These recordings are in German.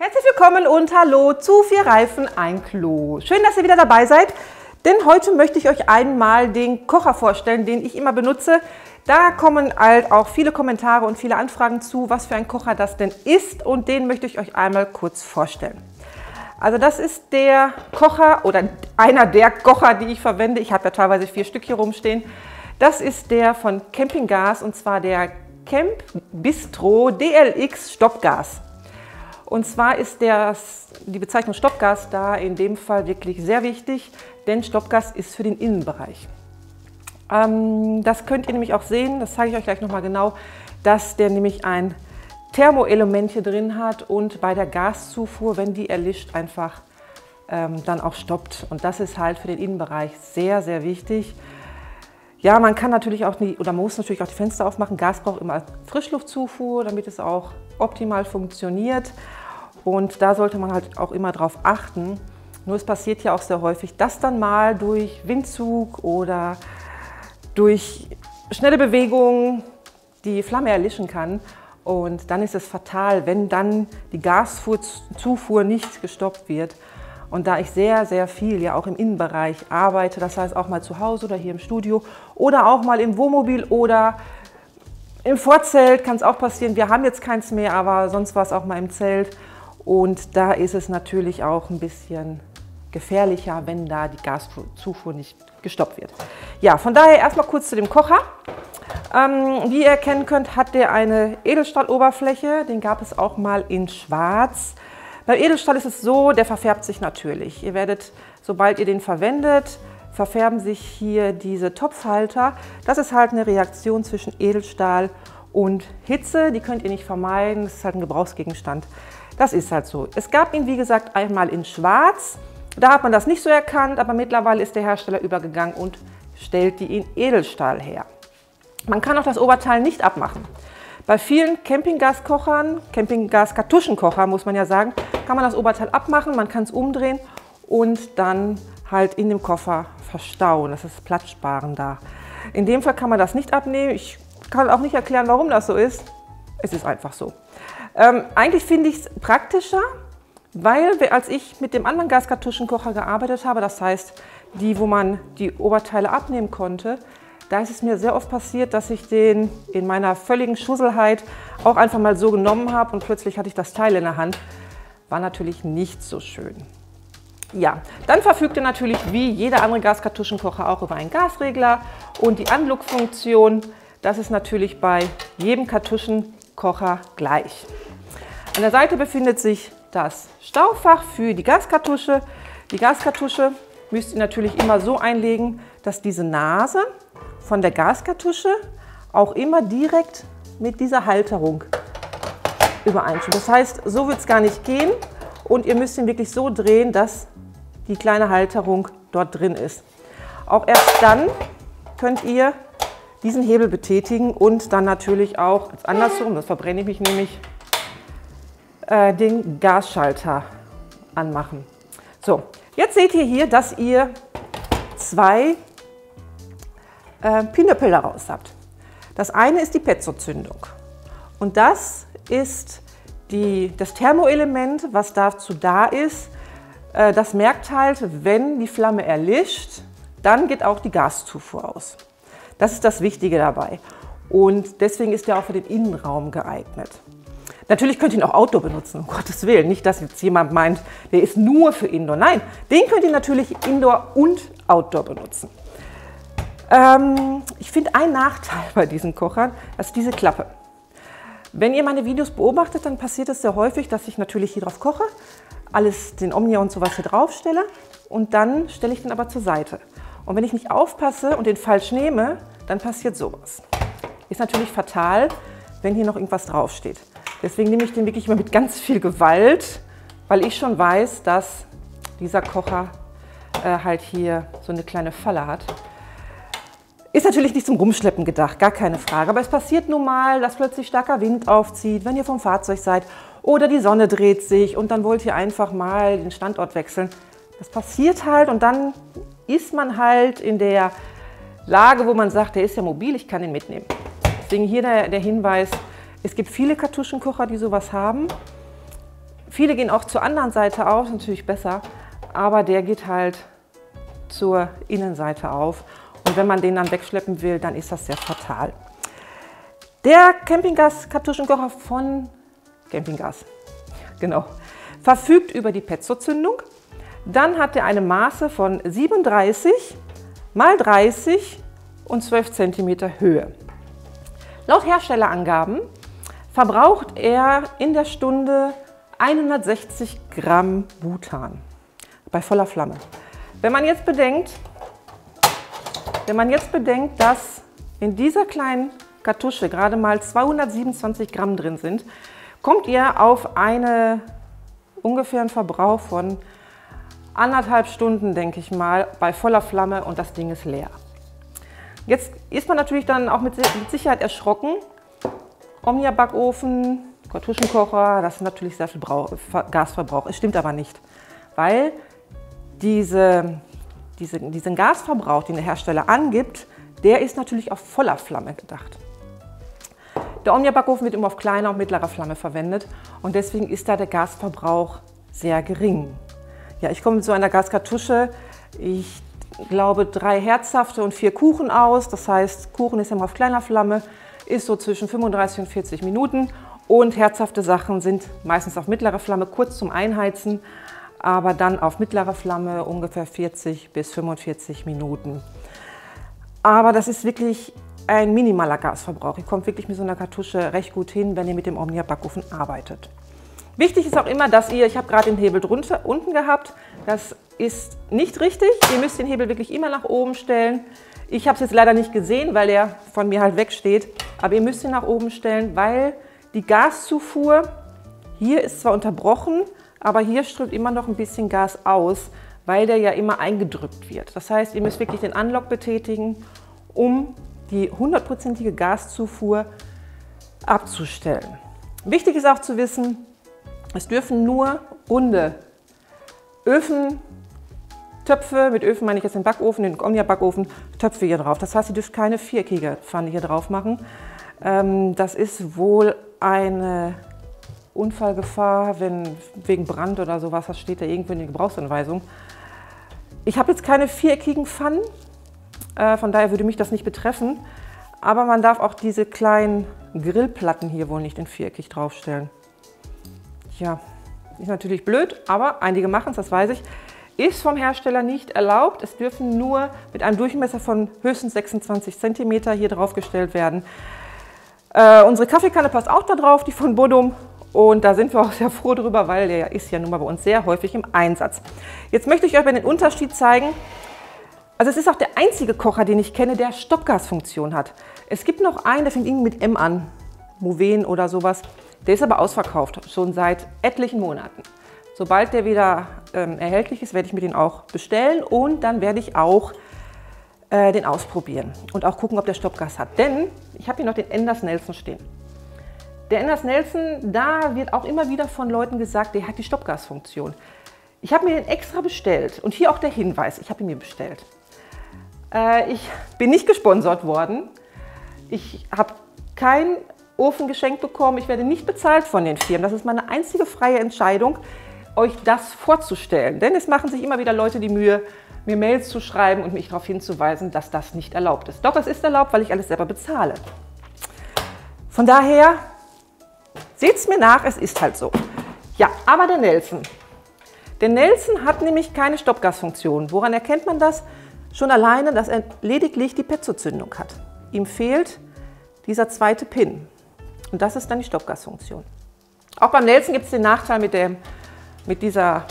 Herzlich willkommen und hallo zu 4 Reifen, ein Klo. Schön, dass ihr wieder dabei seid, denn heute möchte ich euch einmal den Kocher vorstellen, den ich immer benutze. Da kommen halt auch viele Kommentare und viele Anfragen zu, was für ein Kocher das denn ist, und den möchte ich euch einmal kurz vorstellen. Also das ist der Kocher oder einer der Kocher, die ich verwende. Ich habe ja teilweise 4 Stück hier rumstehen. Das ist der von Campinggas, und zwar der Camp Bistro DLX Stoppgas. Und zwar ist die Bezeichnung Stoppgas da in dem Fall wirklich sehr wichtig, denn Stoppgas ist für den Innenbereich. Das könnt ihr nämlich auch sehen, das zeige ich euch gleich nochmal genau, dass der nämlich ein Thermoelement hier drin hat und bei der Gaszufuhr, wenn die erlischt, einfach dann auch stoppt. Und das ist halt für den Innenbereich sehr, sehr wichtig. Ja, man kann natürlich auch oder man muss natürlich auch die Fenster aufmachen. Gas braucht immer Frischluftzufuhr, damit es auch optimal funktioniert. Und da sollte man halt auch immer drauf achten. Nur es passiert ja auch sehr häufig, dass dann mal durch Windzug oder durch schnelle Bewegungen die Flamme erlischen kann. Und dann ist es fatal, wenn dann die Gaszufuhr nicht gestoppt wird. Und da ich sehr, sehr viel ja auch im Innenbereich arbeite, das heißt auch mal zu Hause oder hier im Studio oder auch mal im Wohnmobil oder im Vorzelt, kann es auch passieren. Wir haben jetzt keins mehr, aber sonst war es auch mal im Zelt. Und da ist es natürlich auch ein bisschen gefährlicher, wenn da die Gaszufuhr nicht gestoppt wird. Ja, von daher erstmal kurz zu dem Kocher. Wie ihr erkennen könnt, hat der eine Edelstahloberfläche. Den gab es auch mal in Schwarz. Bei Edelstahl ist es so, der verfärbt sich natürlich. Ihr werdet, sobald ihr den verwendet, verfärben sich hier diese Topfhalter. Das ist halt eine Reaktion zwischen Edelstahl und Hitze. Die könnt ihr nicht vermeiden. Das ist halt ein Gebrauchsgegenstand. Das ist halt so. Es gab ihn, wie gesagt, einmal in Schwarz. Da hat man das nicht so erkannt, aber mittlerweile ist der Hersteller übergegangen und stellt die in Edelstahl her. Man kann auch das Oberteil nicht abmachen. Bei vielen Campinggaskochern, Campinggaskartuschenkocher muss man ja sagen, kann man das Oberteil abmachen, man kann es umdrehen und dann halt in dem Koffer verstauen. Das ist platzsparend da. In dem Fall kann man das nicht abnehmen. Ich kann auch nicht erklären, warum das so ist. Es ist einfach so. Eigentlich finde ich es praktischer, weil als ich mit dem anderen Gaskartuschenkocher gearbeitet habe, das heißt die, wo man die Oberteile abnehmen konnte, da ist es mir sehr oft passiert, dass ich den in meiner völligen Schusselheit auch einfach mal so genommen habe und plötzlich hatte ich das Teil in der Hand. War natürlich nicht so schön. Ja, dann verfügt er natürlich wie jeder andere Gaskartuschenkocher auch über einen Gasregler und die Anlock-Funktion. Das ist natürlich bei jedem Kartuschenkocher gleich. An der Seite befindet sich das Staufach für die Gaskartusche. Die Gaskartusche müsst ihr natürlich immer so einlegen, dass diese Nase von der Gaskartusche auch immer direkt mit dieser Halterung übereinstimmt. Das heißt, so wird es gar nicht gehen und ihr müsst ihn wirklich so drehen, dass die kleine Halterung dort drin ist. Auch erst dann könnt ihr diesen Hebel betätigen und dann natürlich auch andersrum, das verbrenne ich mich nämlich, den Gasschalter anmachen. So, jetzt seht ihr hier, dass ihr 2 Pinöppel daraus habt. Das eine ist die Pezzo-Zündung und das ist das Thermoelement, was dazu da ist. Das merkt halt, wenn die Flamme erlischt, dann geht auch die Gaszufuhr aus. Das ist das Wichtige dabei und deswegen ist der auch für den Innenraum geeignet. Natürlich könnt ihr ihn auch Outdoor benutzen, um Gottes Willen. Nicht, dass jetzt jemand meint, der ist nur für Indoor. Nein, den könnt ihr natürlich Indoor und Outdoor benutzen. Ich finde einen Nachteil bei diesen Kochern, das ist diese Klappe. Wenn ihr meine Videos beobachtet, dann passiert es sehr häufig, dass ich natürlich hier drauf koche, den Omnia und sowas hier drauf stelle und dann stelle ich den aber zur Seite. Und wenn ich nicht aufpasse und den falsch nehme, dann passiert sowas. Ist natürlich fatal, wenn hier noch irgendwas draufsteht. Deswegen nehme ich den wirklich immer mit ganz viel Gewalt, weil ich schon weiß, dass dieser Kocher halt hier so eine kleine Falle hat. Ist natürlich nicht zum Rumschleppen gedacht, gar keine Frage. Aber es passiert nun mal, dass plötzlich starker Wind aufzieht, wenn ihr vom Fahrzeug seid oder die Sonne dreht sich und dann wollt ihr einfach mal den Standort wechseln. Das passiert halt und dann ist man halt in der Lage, wo man sagt, der ist ja mobil, ich kann ihn mitnehmen. Deswegen hier der Hinweis, es gibt viele Kartuschenkocher, die sowas haben. Viele gehen auch zur anderen Seite auf, natürlich besser, aber der geht halt zur Innenseite auf. Und wenn man den dann wegschleppen will, dann ist das sehr fatal. Der Campinggas-Kartuschenkocher von Campinggas, genau, verfügt über die Pezzo-Zündung. Dann hat er eine Maße von 37 x 30 und 12 cm Höhe. Laut Herstellerangaben verbraucht er in der Stunde 160 Gramm Butan bei voller Flamme. Wenn man jetzt bedenkt, dass in dieser kleinen Kartusche gerade mal 227 Gramm drin sind, kommt ihr auf ungefähr einen Verbrauch von 1,5 Stunden, denke ich mal, bei voller Flamme und das Ding ist leer. Jetzt ist man natürlich dann auch mit Sicherheit erschrocken. Omnia-Backofen, Kartuschenkocher, das ist natürlich sehr viel Gasverbrauch. Es stimmt aber nicht, weil diesen Gasverbrauch, den der Hersteller angibt, der ist natürlich auf voller Flamme gedacht. Der Omnia-Backofen wird immer auf kleiner und mittlerer Flamme verwendet und deswegen ist da der Gasverbrauch sehr gering. Ja, ich komme mit so einer Gaskartusche, ich glaube 3 herzhafte und 4 Kuchen aus. Das heißt, Kuchen ist immer auf kleiner Flamme, ist so zwischen 35 und 40 Minuten und herzhafte Sachen sind meistens auf mittlerer Flamme, kurz zum Einheizen, aber dann auf mittlerer Flamme ungefähr 40 bis 45 Minuten. Aber das ist wirklich ein minimaler Gasverbrauch. Ihr kommt wirklich mit so einer Kartusche recht gut hin, wenn ihr mit dem Omnia-Backofen arbeitet. Wichtig ist auch immer, dass ich habe gerade den Hebel unten gehabt, das ist nicht richtig. Ihr müsst den Hebel wirklich immer nach oben stellen. Ich habe es jetzt leider nicht gesehen, weil er von mir halt wegsteht, aber ihr müsst ihn nach oben stellen, weil die Gaszufuhr hier ist zwar unterbrochen, aber hier strömt immer noch ein bisschen Gas aus, weil der ja immer eingedrückt wird. Das heißt, ihr müsst wirklich den Unlock betätigen, um die 100%ige Gaszufuhr abzustellen. Wichtig ist auch zu wissen, es dürfen nur runde Öfen, Töpfe, mit Öfen meine ich jetzt den Backofen, den Omnia-Backofen, Töpfe hier drauf. Das heißt, ihr dürft keine viereckige Pfanne hier drauf machen. Das ist wohl eine Unfallgefahr, wenn wegen Brand oder sowas, das steht da irgendwo in der Gebrauchsanweisung. Ich habe jetzt keine viereckigen Pfannen, von daher würde mich das nicht betreffen. Aber man darf auch diese kleinen Grillplatten hier wohl nicht in viereckig draufstellen. Ja, ist natürlich blöd, aber einige machen es, das weiß ich. Ist vom Hersteller nicht erlaubt. Es dürfen nur mit einem Durchmesser von höchstens 26 cm hier drauf gestellt werden. Unsere Kaffeekanne passt auch da drauf, die von Bodum. Und da sind wir auch sehr froh drüber, weil der ist ja nun mal bei uns sehr häufig im Einsatz. Jetzt möchte ich euch mal den Unterschied zeigen. Also es ist auch der einzige Kocher, den ich kenne, der Stoppgasfunktion hat. Es gibt noch einen, der fängt irgendwie mit M an, Moven oder sowas. Der ist aber ausverkauft, schon seit etlichen Monaten. Sobald der wieder erhältlich ist, werde ich mir den auch bestellen und dann werde ich auch den ausprobieren und auch gucken, ob der Stoppgas hat. Denn ich habe hier noch den Enders Nelson stehen. Der Enders Nelson, da wird auch immer wieder von Leuten gesagt, der hat die Stoppgasfunktion. Ich habe mir den extra bestellt und hier auch der Hinweis, ich habe ihn mir bestellt. Ich bin nicht gesponsert worden, ich habe keinen Ofen geschenkt bekommen, ich werde nicht bezahlt von den Firmen. Das ist meine einzige freie Entscheidung, euch das vorzustellen. Denn es machen sich immer wieder Leute die Mühe, mir Mails zu schreiben und mich darauf hinzuweisen, dass das nicht erlaubt ist. Doch, es ist erlaubt, weil ich alles selber bezahle. Von daher, seht es mir nach, es ist halt so. Ja, aber der Nelson. Der Nelson hat nämlich keine Stoppgasfunktion. Woran erkennt man das? Schon alleine, dass er lediglich die Pezzo-Zündung hat. Ihm fehlt dieser zweite Pin. Und das ist dann die Stoppgasfunktion. Auch beim Nelson gibt es den Nachteil mit dieser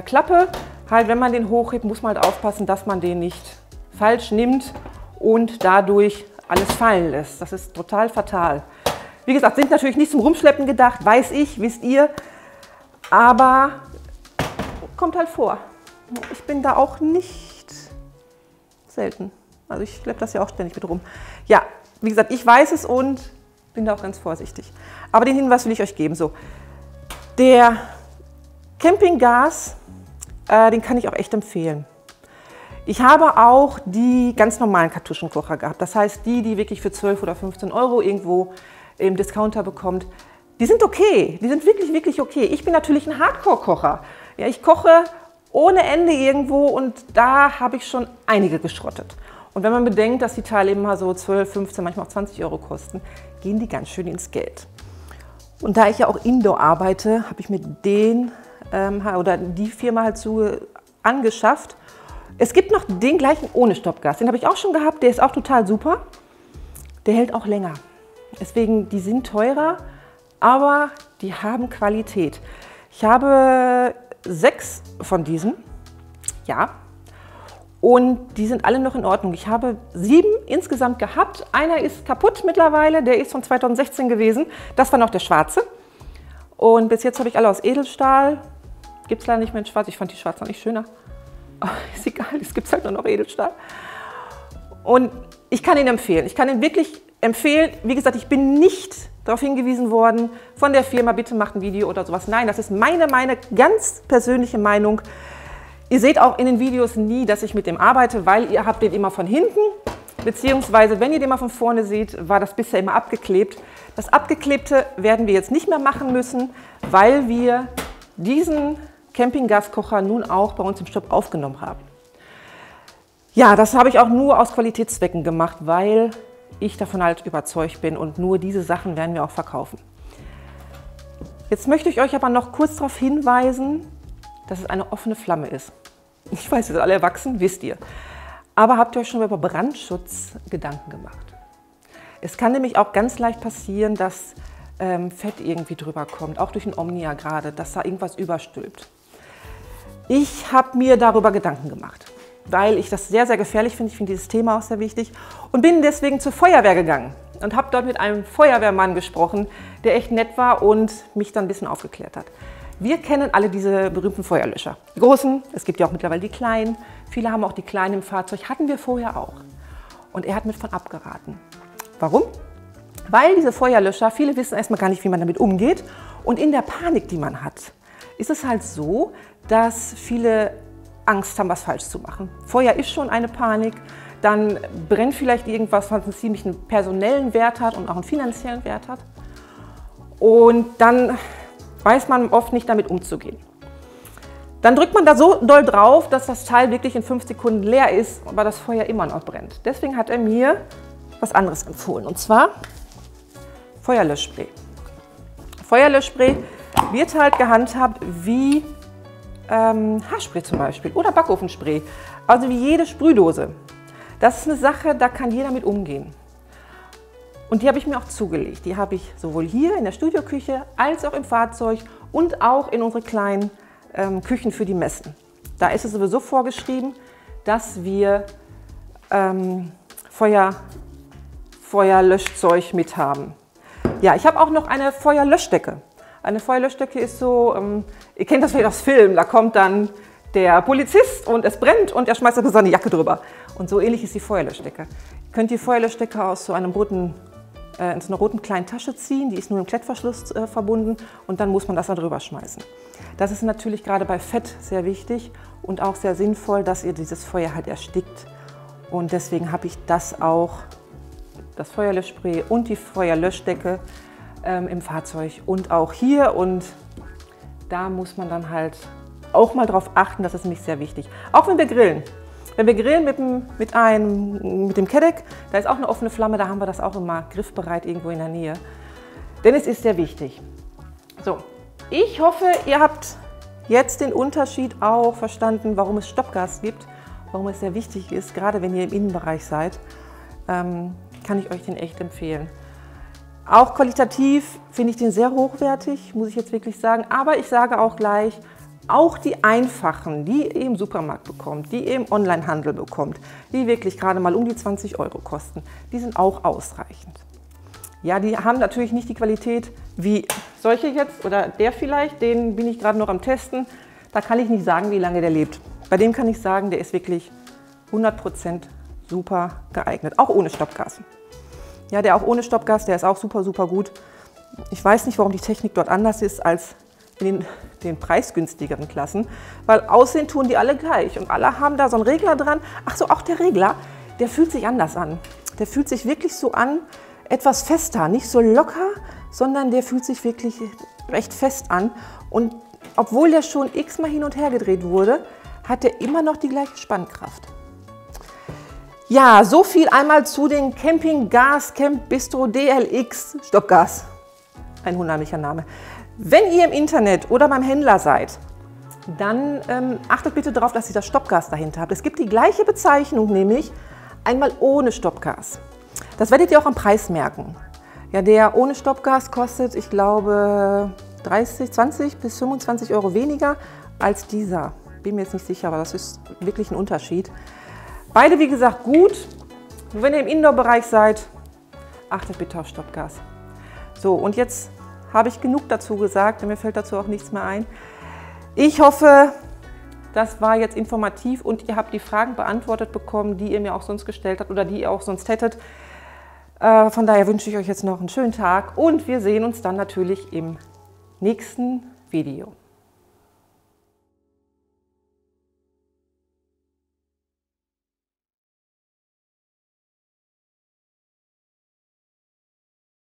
Klappe. Halt, wenn man den hochhebt, muss man halt aufpassen, dass man den nicht falsch nimmt und dadurch alles fallen lässt. Das ist total fatal. Wie gesagt, sind natürlich nicht zum Rumschleppen gedacht, weiß ich, wisst ihr. Aber kommt halt vor. Ich bin da auch nicht selten. Also ich schleppe das ja auch ständig mit rum. Ja, wie gesagt, ich weiß es und bin da auch ganz vorsichtig. Aber den Hinweis will ich euch geben. So, der Campinggas, den kann ich auch echt empfehlen. Ich habe auch die ganz normalen Kartuschenkocher gehabt. Das heißt, die wirklich für 12 oder 15 € irgendwo im Discounter bekommt. Die sind okay, die sind wirklich, wirklich okay. Ich bin natürlich ein Hardcore-Kocher. Ja, ich koche ohne Ende irgendwo und da habe ich schon einige geschrottet. Und wenn man bedenkt, dass die Teile immer so 12, 15, manchmal auch 20 Euro kosten, gehen die ganz schön ins Geld. Und da ich ja auch Indoor arbeite, habe ich mir die Firma halt angeschafft. Es gibt noch den gleichen ohne Stoppgas, den habe ich auch schon gehabt, der ist auch total super. Der hält auch länger. Deswegen, die sind teurer, aber die haben Qualität. Ich habe 6 von diesen, ja, und die sind alle noch in Ordnung. Ich habe 7 insgesamt gehabt. Einer ist kaputt mittlerweile, der ist von 2016 gewesen. Das war noch der schwarze. Und bis jetzt habe ich alle aus Edelstahl. Gibt es leider nicht mehr in schwarz. Ich fand die schwarze noch nicht schöner. Aber ist egal, es gibt halt nur noch Edelstahl. Und ich kann ihn empfehlen. Ich kann ihn wirklich empfehlen. Wie gesagt, ich bin nicht darauf hingewiesen worden von der Firma, bitte macht ein Video oder sowas. Nein, das ist meine ganz persönliche Meinung. Ihr seht auch in den Videos nie, dass ich mit dem arbeite, weil ihr habt den immer von hinten, beziehungsweise wenn ihr den mal von vorne seht, war das bisher immer abgeklebt. Das Abgeklebte werden wir jetzt nicht mehr machen müssen, weil wir diesen Campinggaskocher nun auch bei uns im Shop aufgenommen haben. Ja, das habe ich auch nur aus Qualitätszwecken gemacht, weil ich davon halt überzeugt bin und nur diese Sachen werden wir auch verkaufen. Jetzt möchte ich euch aber noch kurz darauf hinweisen, dass es eine offene Flamme ist. Ich weiß, ihr seid alle erwachsen, wisst ihr. Aber habt ihr euch schon über Brandschutz Gedanken gemacht? Es kann nämlich auch ganz leicht passieren, dass Fett irgendwie drüber kommt, auch durch den Omnia gerade, dass da irgendwas überstülpt. Ich habe mir darüber Gedanken gemacht, weil ich das sehr, sehr gefährlich finde. Ich finde dieses Thema auch sehr wichtig und bin deswegen zur Feuerwehr gegangen und habe dort mit einem Feuerwehrmann gesprochen, der echt nett war und mich dann ein bisschen aufgeklärt hat. Wir kennen alle diese berühmten Feuerlöscher. Die großen, es gibt ja auch mittlerweile die kleinen. Viele haben auch die kleinen im Fahrzeug, hatten wir vorher auch. Und er hat mir davon abgeraten. Warum? Weil diese Feuerlöscher, viele wissen erstmal gar nicht, wie man damit umgeht. Und in der Panik, die man hat, ist es halt so, dass viele Angst haben, was falsch zu machen. Feuer ist schon eine Panik, dann brennt vielleicht irgendwas, was einen ziemlichen personellen Wert hat und auch einen finanziellen Wert hat. Und dann weiß man oft nicht, damit umzugehen. Dann drückt man da so doll drauf, dass das Teil wirklich in 5 Sekunden leer ist, aber das Feuer immer noch brennt. Deswegen hat er mir was anderes empfohlen, und zwar Feuerlöschspray. Feuerlöschspray wird halt gehandhabt wie Haarspray zum Beispiel oder Backofenspray, also wie jede Sprühdose. Das ist eine Sache, da kann jeder mit umgehen. Und die habe ich mir auch zugelegt. Die habe ich sowohl hier in der Studioküche als auch im Fahrzeug und auch in unsere kleinen Küchen für die Messen. Da ist es sowieso vorgeschrieben, dass wir Feuerlöschzeug mit haben. Ja, ich habe auch noch eine Feuerlöschdecke. Eine Feuerlöschdecke ist so, ihr kennt das vielleicht aus Filmen, da kommt dann der Polizist und es brennt und er schmeißt aber seine Jacke drüber. Und so ähnlich ist die Feuerlöschdecke. Ihr könnt die Feuerlöschdecke aus so einem in so einer roten kleinen Tasche ziehen, die ist nur im Klettverschluss verbunden und dann muss man das da drüber schmeißen. Das ist natürlich gerade bei Fett sehr wichtig und auch sehr sinnvoll, dass ihr dieses Feuer halt erstickt. Und deswegen habe ich das auch, das Feuerlöschspray und die Feuerlöschdecke im Fahrzeug und auch hier. Und da muss man dann halt auch mal drauf achten, das ist nämlich sehr wichtig. Auch wenn wir grillen. Wenn wir grillen mit dem Kedek, da ist auch eine offene Flamme, da haben wir das auch immer griffbereit irgendwo in der Nähe. Denn es ist sehr wichtig. So, ich hoffe, ihr habt jetzt den Unterschied auch verstanden, warum es Stoppgas gibt, warum es sehr wichtig ist, gerade wenn ihr im Innenbereich seid, kann ich euch den echt empfehlen. Auch qualitativ finde ich den sehr hochwertig, muss ich jetzt wirklich sagen, aber ich sage auch gleich, auch die einfachen, die ihr im Supermarkt bekommt, die ihr im Onlinehandel bekommt, die wirklich gerade mal um die 20 Euro kosten, die sind auch ausreichend. Ja, die haben natürlich nicht die Qualität wie solche jetzt oder der vielleicht, den bin ich gerade noch am Testen. Da kann ich nicht sagen, wie lange der lebt. Bei dem kann ich sagen, der ist wirklich 100% super geeignet, auch ohne Stoppgas. Ja, der auch ohne Stoppgas, der ist auch super, super gut. Ich weiß nicht, warum die Technik dort anders ist als in den preisgünstigeren Klassen, weil aussehen tun die alle gleich und alle haben da so einen Regler dran. Ach so, auch der Regler, der fühlt sich anders an. Der fühlt sich wirklich so an, etwas fester, nicht so locker, sondern der fühlt sich wirklich recht fest an. Und obwohl der schon x-mal hin und her gedreht wurde, hat er immer noch die gleiche Spannkraft. Ja, so viel einmal zu den Camping Gas Camp Bistro DLX Stoppgas. Ein unheimlicher Name. Wenn ihr im Internet oder beim Händler seid, dann achtet bitte darauf, dass ihr das Stoppgas dahinter habt. Es gibt die gleiche Bezeichnung, nämlich einmal ohne Stoppgas. Das werdet ihr auch am Preis merken. Ja, der ohne Stoppgas kostet, ich glaube, 20 bis 25 € weniger als dieser. Bin mir jetzt nicht sicher, aber das ist wirklich ein Unterschied. Beide, wie gesagt, gut. Nur wenn ihr im Indoor-Bereich seid, achtet bitte auf Stoppgas. So, und jetzt habe ich genug dazu gesagt, denn mir fällt dazu auch nichts mehr ein. Ich hoffe, das war jetzt informativ und ihr habt die Fragen beantwortet bekommen, die ihr mir auch sonst gestellt habt oder die ihr auch sonst hättet. Von daher wünsche ich euch jetzt noch einen schönen Tag und wir sehen uns dann natürlich im nächsten Video.